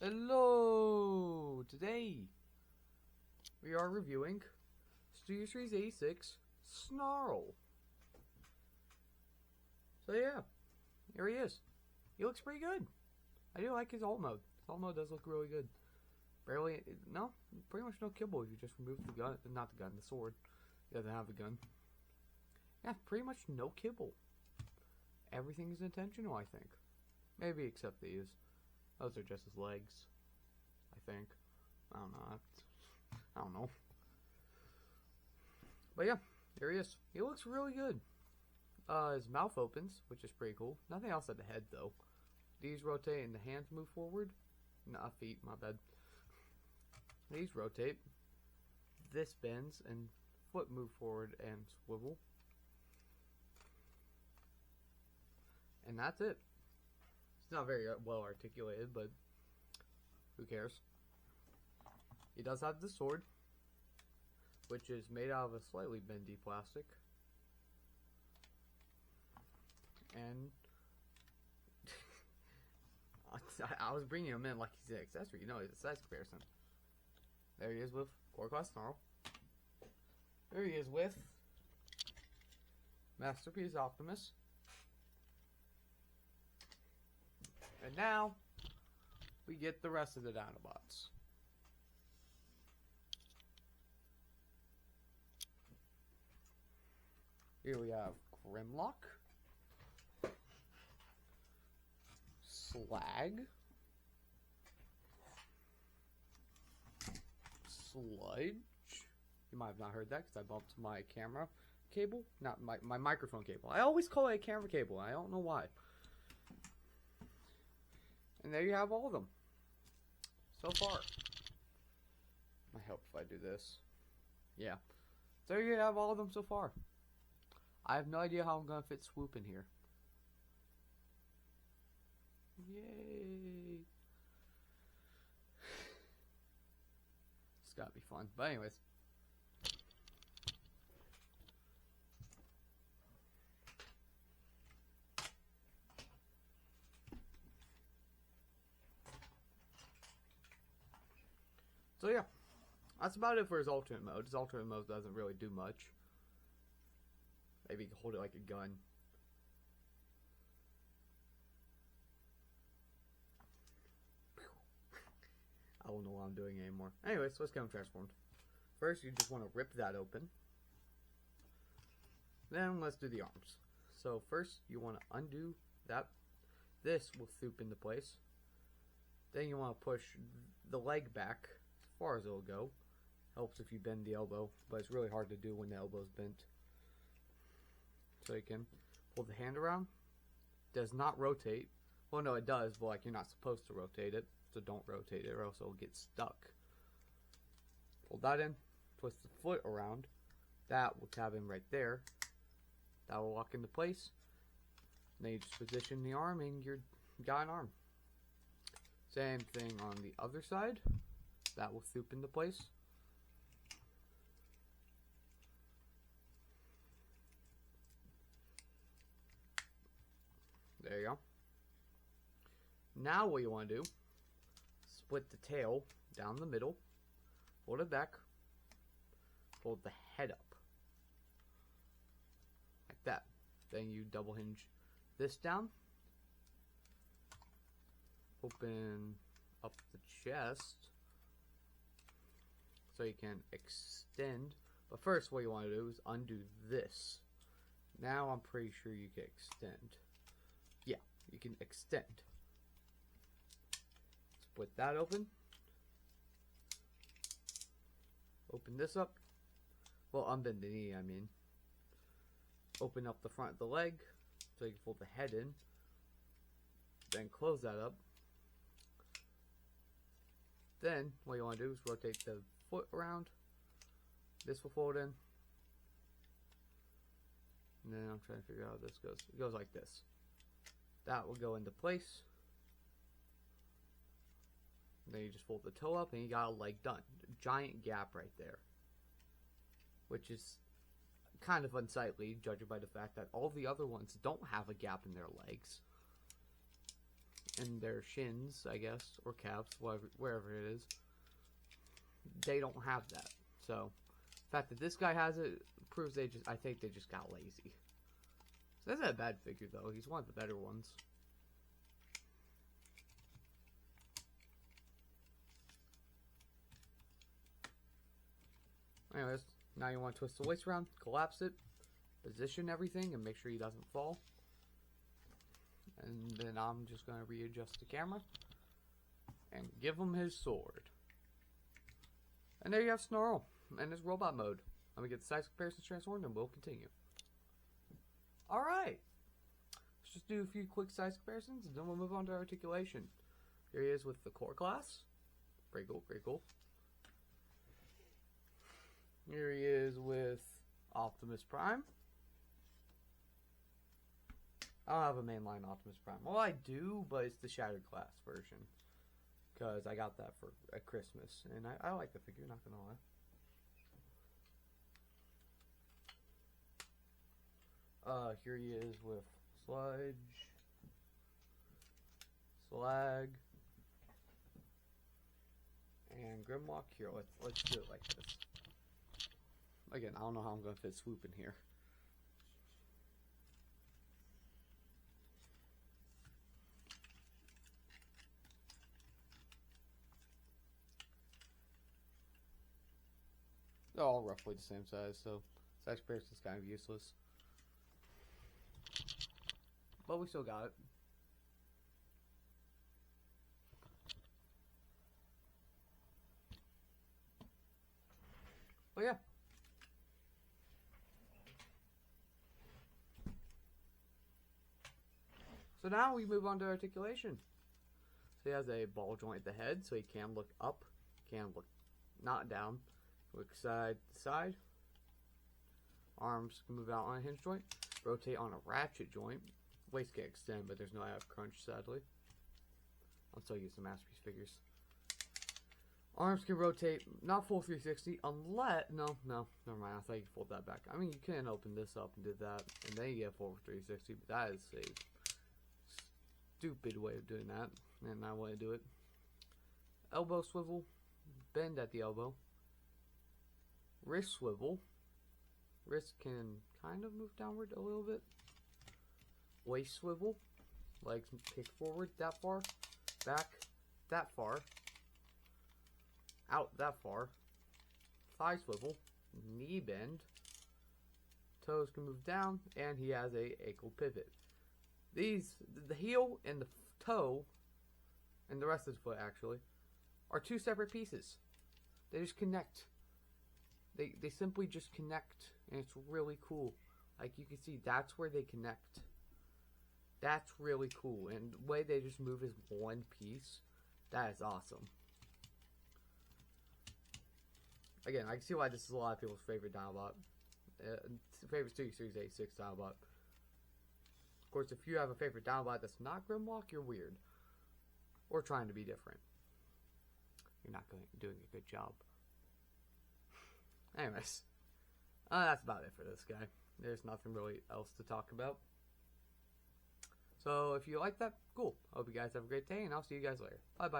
Hello! Today we are reviewing Studio Series 86 Snarl. So yeah, here he is. He looks pretty good. I do like his alt mode. His alt mode does look really good. Pretty much no kibble. You just remove the gun, not the gun, the sword. He doesn't have a gun. Yeah, pretty much no kibble. Everything is intentional, I think. Maybe except these. Those are just his legs, I think. I don't know. But yeah, here he is. He looks really good. His mouth opens, which is pretty cool. Nothing else at the head, though. These rotate and the hands move forward. Not feet, my bad. These rotate. This bends and foot move forward and swivel. And that's it. It's not very well articulated, but who cares? He does have the sword, which is made out of a slightly bendy plastic. And I was bringing him in like he's an accessory. No, it's a size comparison. There he is with Core Class Snarl. There he is with Masterpiece Optimus. And now, we get the rest of the Dinobots. Here we have Grimlock, Slag, Sludge. You might have not heard that because I bumped my camera cable. Not my microphone cable. I always call it a camera cable. I don't know why. And there you have all of them. So far. Might help if I do this. Yeah. There you have all of them so far. I have no idea how I'm going to fit Swoop in here. Yay. It's got to be fun. But anyways. So yeah, that's about it for his alternate mode. His alternate mode doesn't really do much. Maybe you can hold it like a gun. I don't know what I'm doing anymore. Anyways, let's get him transformed. First, you just want to rip that open. Then let's do the arms. So first, you want to undo that. This will swoop into place. Then you want to push the leg back as far as it'll go. Helps if you bend the elbow, but it's really hard to do when the elbow's bent. So you can pull the hand around. Does not rotate. Well, no, it does, but like you're not supposed to rotate it, so don't rotate it or else it'll get stuck. Pull that in, twist the foot around. That will tab in right there. That will lock into place. Then you just position the arm and you got an arm. Same thing on the other side. That will swoop into place. There you go. Now what you want to do, split the tail down the middle, fold it back, fold the head up. Like that. Then you double hinge this down. Open up the chest so you can extend. But first what you want to do is undo this. Now I'm pretty sure you can extend. Yeah, you can extend. Split that open. Open this up. Well, unbend the knee, I mean. Open up the front of the leg so you can fold the head in. Then close that up. Then what you want to do is rotate the foot around. This will fold in. And then I'm trying to figure out how this goes. It goes like this. That will go into place. And then you just fold the toe up and you got a leg done. A giant gap right there. Which is kind of unsightly, judging by the fact that all the other ones don't have a gap in their legs. in their shins, I guess, or calves, wherever it is. They don't have that. So, the fact that this guy has it proves I think they just got lazy. So that's not a bad figure, though. He's one of the better ones. Anyways, now you want to twist the waist around, collapse it, position everything, and make sure he doesn't fall. And then I'm just going to readjust the camera and give him his sword. And there you have Snarl and his robot mode. Let me get the size comparisons transformed and we'll continue. Alright. Let's just do a few quick size comparisons and then we'll move on to articulation. Here he is with the core class. Pretty cool, pretty cool. Here he is with Optimus Prime. I don't have a mainline Optimus Prime. Well, I do, but it's the Shattered Glass version. Because I got that for at Christmas. And I like the figure, not gonna lie. Here he is with Sludge, Slag, and Grimlock. Here, let's do it like this. Again, I don't know how I'm gonna fit Swoop in here. They're all roughly the same size, so size comparison is kind of useless. But we still got it. But yeah. So now we move on to articulation. So he has a ball joint at the head, so he can look up, can look not down. Look side to side. Arms can move out on a hinge joint. Rotate on a ratchet joint. Waist can extend, but there's no ab crunch, sadly. I'll still use the masterpiece figures. Arms can rotate, not full 360, unless... No, never mind. I thought you could fold that back. I mean, you can open this up and do that, and then you get full 360, but that is a stupid way of doing that, and I want to do it. Elbow swivel. Bend at the elbow. Wrist swivel. Wrist can kind of move downward a little bit. Waist swivel. Legs kick forward that far. Back that far. Out that far. Thigh swivel. Knee bend. Toes can move down. And he has a ankle pivot. These, the heel and the toe, and the rest of the foot actually, are two separate pieces. They just connect. They simply just connect, and it's really cool. Like you can see, that's where they connect. That's really cool, and the way they just move as one piece, that is awesome. Again, I can see why this is a lot of people's favorite Dinobot. Favorite Series 86 Dinobot. Of course, if you have a favorite Dinobot that's not Grimlock, you're weird. Or trying to be different. You're not doing a good job. Anyways, that's about it for this guy. There's nothing really else to talk about. So if you like that, cool. I hope you guys have a great day, and I'll see you guys later. Bye-bye.